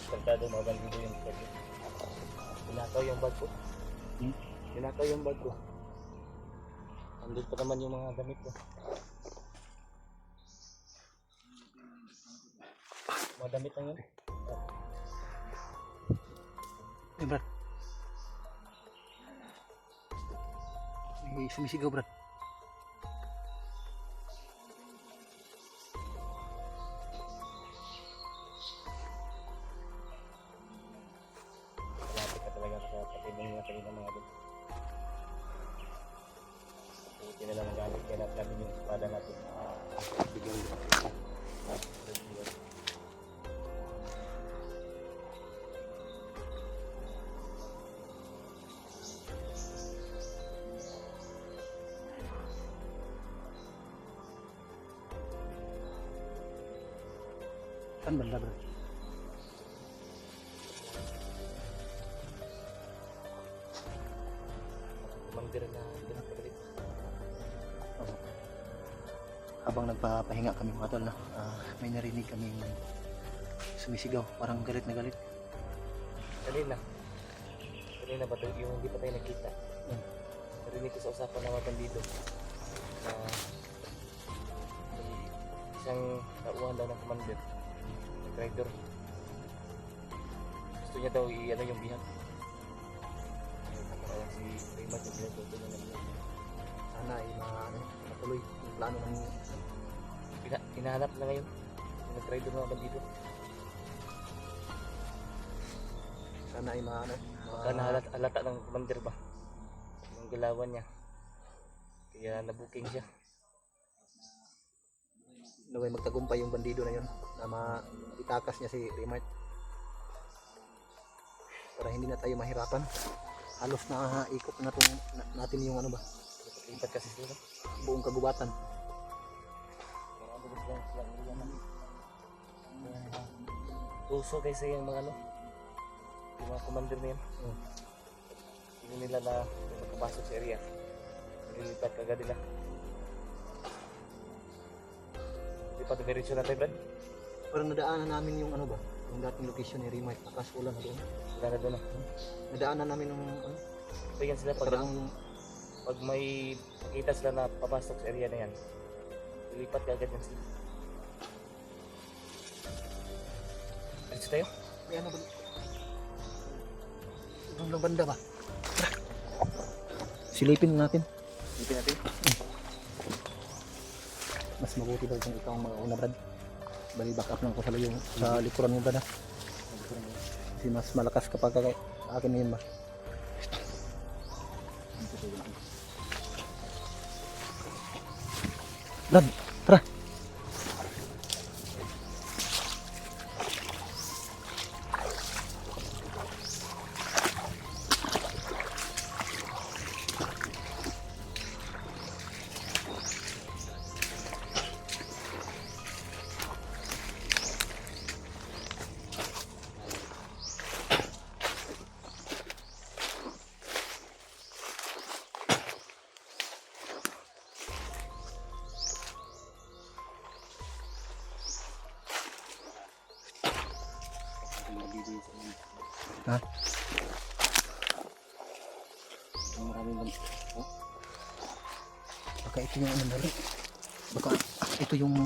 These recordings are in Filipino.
Pagkado mabandido yung bag ko. Pinakaw yung bag ko. Pinakaw yung bag ko. Andun pa naman yung mga damit ko. Mga damit lang yun. Eh, Brad. May sumisigaw, Brad. Malapit ka talaga sa patibong na kanina mga doon. Buti na lang gamit kaya natin yung espada natin. Bigyan ko. Saan banda, Brad? Mandir na pinapagalit. Habang nagpapahinga kami mga tol, may narinig kaming sumisigaw, parang galit na galit. Kanina ba ito yung hindi pa tayo nakita? Narinig ko sa usapan ng mga bandido na may isang nauhan daw ng commander ng traitor. Gusto niya daw i-ano yung bihag. Parang si Raymond yung pinatuto niya ng bihag. Sana ay matuloy yung plano ng Hinahanap na ngayon yung traitor ng mga bandido. sana ay Baka nahalata ng commander ba yung galawan niya, kaya nabuking siya. naway magtagumpay yung bandido na yun na maitakas niya si Remart para hindi na tayo mahirapan. Halos na ikot na natin yung ano ba, Lipat kasi sila. buong kagubatan. Tuso kasi yung mga yung mga commander na yan. Hindi nila na makapasok sa area. Nililipat kagad nila. Lipat na diretsyo natin, Brad. Parang nadaanan namin yung ano ba, yung dating location ni Remart, nakasula na doon. Wala na doon na. Nadaanan namin yung So yan sila pag may makita sila na papasok sa area na yan, lilipat kagad yan sila. Diretso tayo? may ano ba, doon lang banda ba? Silipin natin. Lilipat natin. Mas mabuti daw kung ikaw ang mauna, Brad. Bali back up lang ko sa likuran mo, Brad, ha? Kasi mas malakas kapag akin na yun ba. Brad, tara. Ha? Maraming Baka ito yung ano na rin. Baka ito yung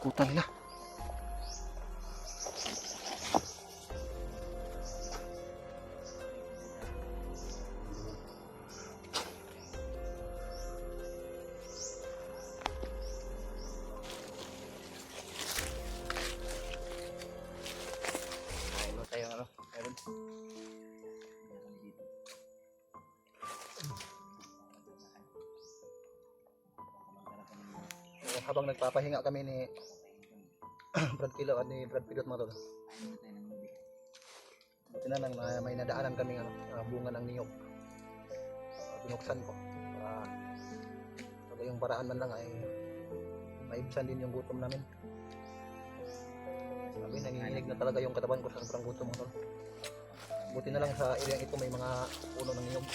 kuta nila. Kain mo tayo ano. Meron. So, habang nagpapahinga kami ni Brad Kilo at ni Brad Pilot mga tol. Buti na lang na may nadaanan kami ano, bunga ng niyog. Binuksan ko. Para yung paraan man lang ay maibsan din yung gutom namin. Sabi, nanginginig na talaga yung katawan ko sa sobrang gutom mga tol. Buti na lang sa area ito may mga puno ng niyog.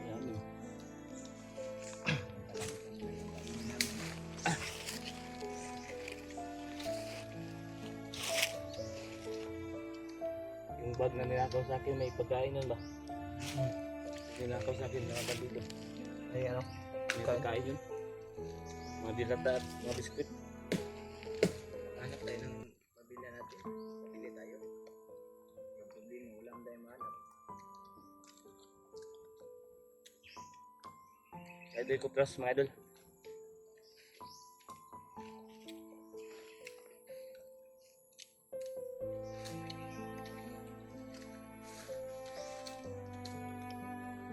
Yan yun. Yung bag na ninakaw sa akin, may pagkain nun ba? Ninakaw sa akin, nakabag dito. Ay ano, May Pagkain? pagkain yun. Mga dilata at mga biskuit. Hanap tayo ng pabila natin. Pili tayo. Yung problema, wala akong tayo mahanap. Idol ko plus mga idol.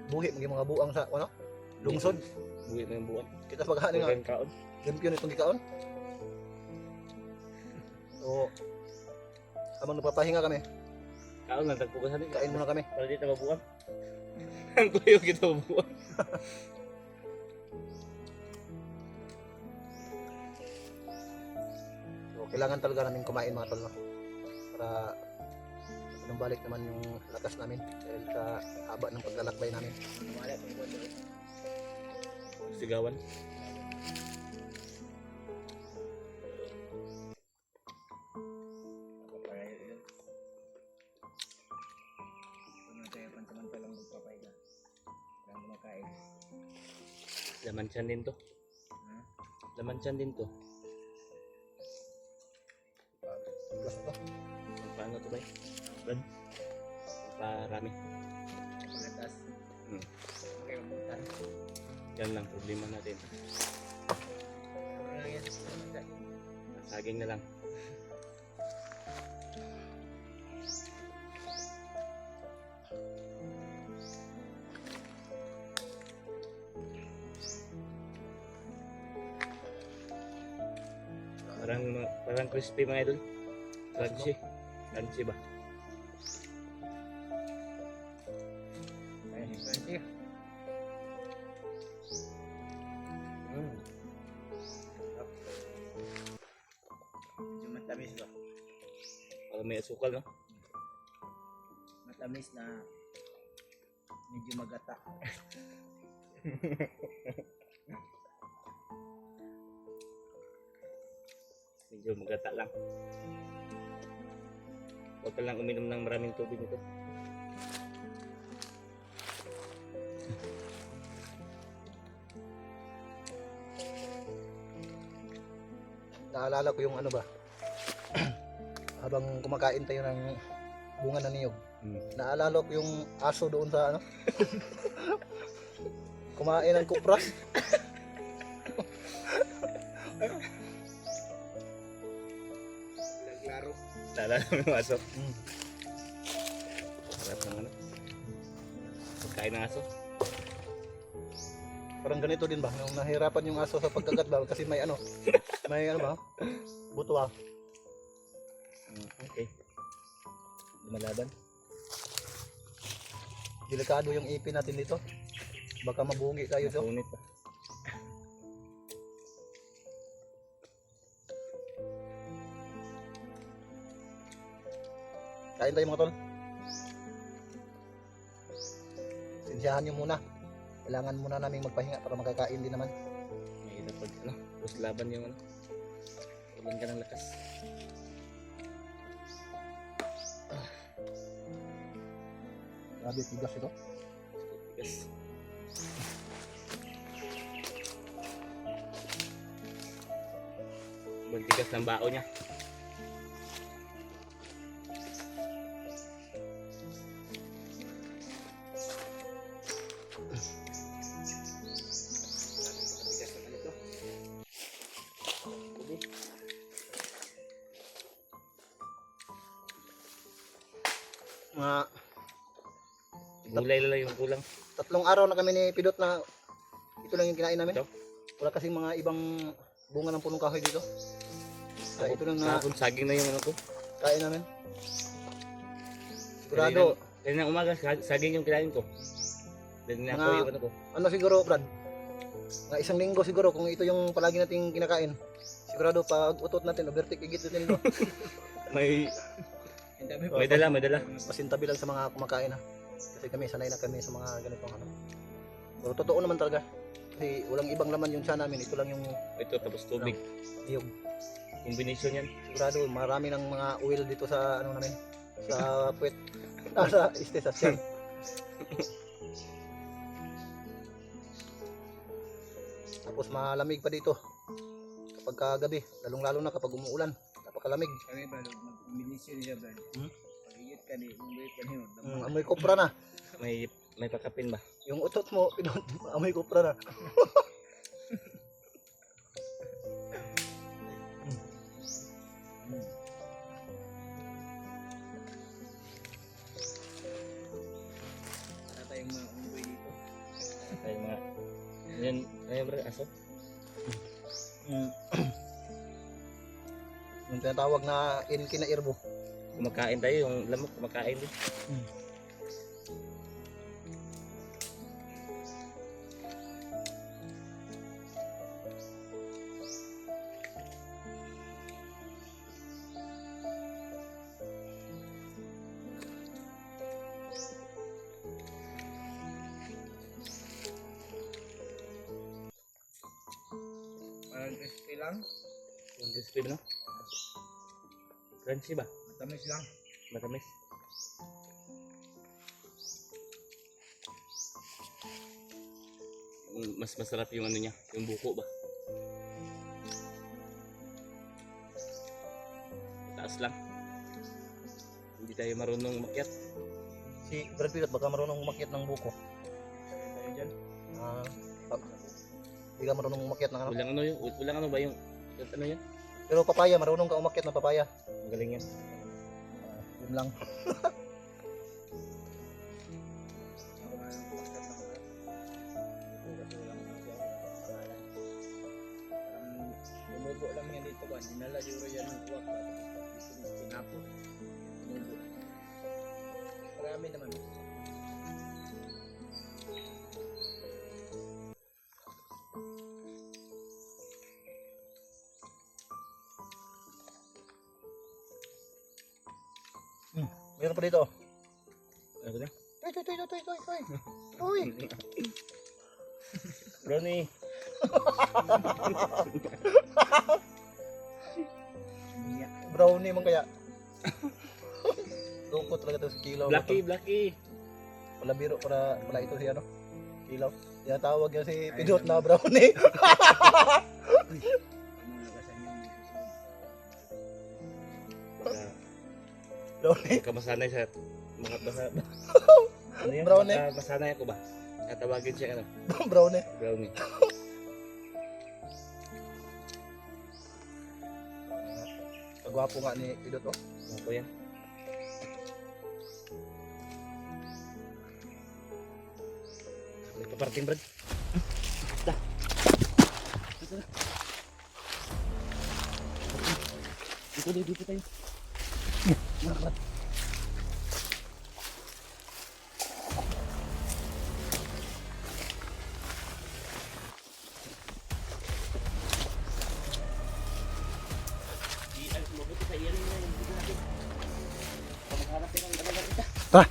buhi mga mga buang sa ano, lungsod. Buwi mo yung buwan. Kita paghanin nga, Huwag kang kaon. gampiyon itong gikaon. So, habang nagpapahinga kami, Kaon lang, tagpukasan din. kain muna kami. Para di tayo mabuwan. Ang kuyo kita mabuwan. So, kailangan talaga namin kumain mga tol, no? Para balik naman yung lakas namin dahil sa haba ng paglalakbay namin. Sigawan. Laman siyan din to. Laman siyan din to. Plus ito. Paano to ba? Brad? Parami. Pagkatas. Hmm. Okay, mabutan. Yan lang problema natin. Ano lang yan? Saging na lang. Parang crispy mga idol. Crunchy. Crunchy ba? Ayun, crunchy. Medyo matamis ba? Parang may asukal, no? Matamis na medyo magata. Medyo magata lang. Huwag ka lang uminom ng maraming tubig nito. Naalala ko yung ano ba, habang kumakain tayo ng bunga ng niyog, naalala ko yung aso doon sa ano, kumain ng kupras. Naglaro. Lala mo yung aso. Sarap ng ano. Pagkain ng aso. Parang ganito din ba, nung nahirapan yung aso sa pagkagat ba, kasi may ano ba, buto ah. Okay. Lumalaban. Delikado yung ipin natin dito. Baka mabungi tayo dito. Makunit pa. Kain tayo mga tol. Sinsyahan nyo muna. Kailangan muna namin magpahinga para makakain din naman. Mahirap pag ano. Tapos laban yung ano. Walang ka ng lakas. Grabe, tigas ito. Tigas. bigas ng bao niya. Bigas naman ito. Mga Gulay lang yung kulang. 3 araw na kami ni Pidot na ito lang yung kinain namin. Ito? Wala kasing mga ibang bunga ng punong kahoy dito. Kaya ito lang na Kahapon saging na yung ano ko. kain namin. Sigurado, Kanina umaga saging yung kinain ko. Then na ako Mga- yung ano ko. ano siguro Brad? Mga 1 linggo siguro kung ito yung palagi nating kinakain. Sigurado pag utot natin, overtake igit natin ito. May Ang dami may dala, may dala. Pasintabi lang sa mga kumakain ha. Kasi kami, sanay na kami sa mga ganitong ano. Pero totoo naman talaga. Kasi walang ibang laman yung tiyan namin. Ito lang yung Ito tapos tubig. iyog. Combination yan. Sigurado marami ng mga oil dito sa ano namin. Sa puwet. Sa este sa tiyan. Tapos malamig pa dito. Kapag kagabi, lalong-lalo na kapag umuulan. Napakalamig. Kami ba, mag-minisyon niya ba? Hmm? Pag-iit ka ni, umuwi ka niyo. Amoy kopra na. May pakapin ba? Yung utot mo, amoy kopra na. Para tayong mga umuwi dito. Ay mga yan, ay bro, aso. Mm. Yung tinatawag na inkinairbo. Kumakain tayo, yung lamok kumakain din. Parang crispy lang. Yung crispy no? Crunchy ba? Matamis lang. Matamis. Mas masarap yung ano niya, yung buko ba? Taas lang. Hindi tayo marunong umakyat. Si Brad Pitt baka marunong umakyat ng buko. Sabi tayo dyan. Hindi ka marunong umakyat ng ano. Walang ano yun, walang ano ba yung ano yan? Pero papaya, marunong ka umakyat ng papaya. Magaling yan. Yun lang. Ako nga lang paskat ng mga. Kasi walang mga pangalan. Parang tumubo lang yan dito ba? Dinala yuro yan ng kuwak. Dito pinapot. Tumubo. Marami naman. Meron pa dito. Ano ba na? Toy. Uy. Brownie. Miya. Brownie man kaya. Lungkot talaga ito si Kilaw. Blacky. Wala biro para ito si ano. Kilaw. Tinatawag yan si Pidot na brownie. Ano nagasan yung Brownie. Baka masanay sa mga basa. Ano yan? Brownie. Baka masanay ako ba? Tatawagin siya ano? Brownie. Brownie. Kagwapo nga ni Pidot oh. Ano ko yan? May paparting Brad. Da. Dito tayo. Mabuti sa iyan na yung dito natin. Pagharap ng dalawa kita. Tara.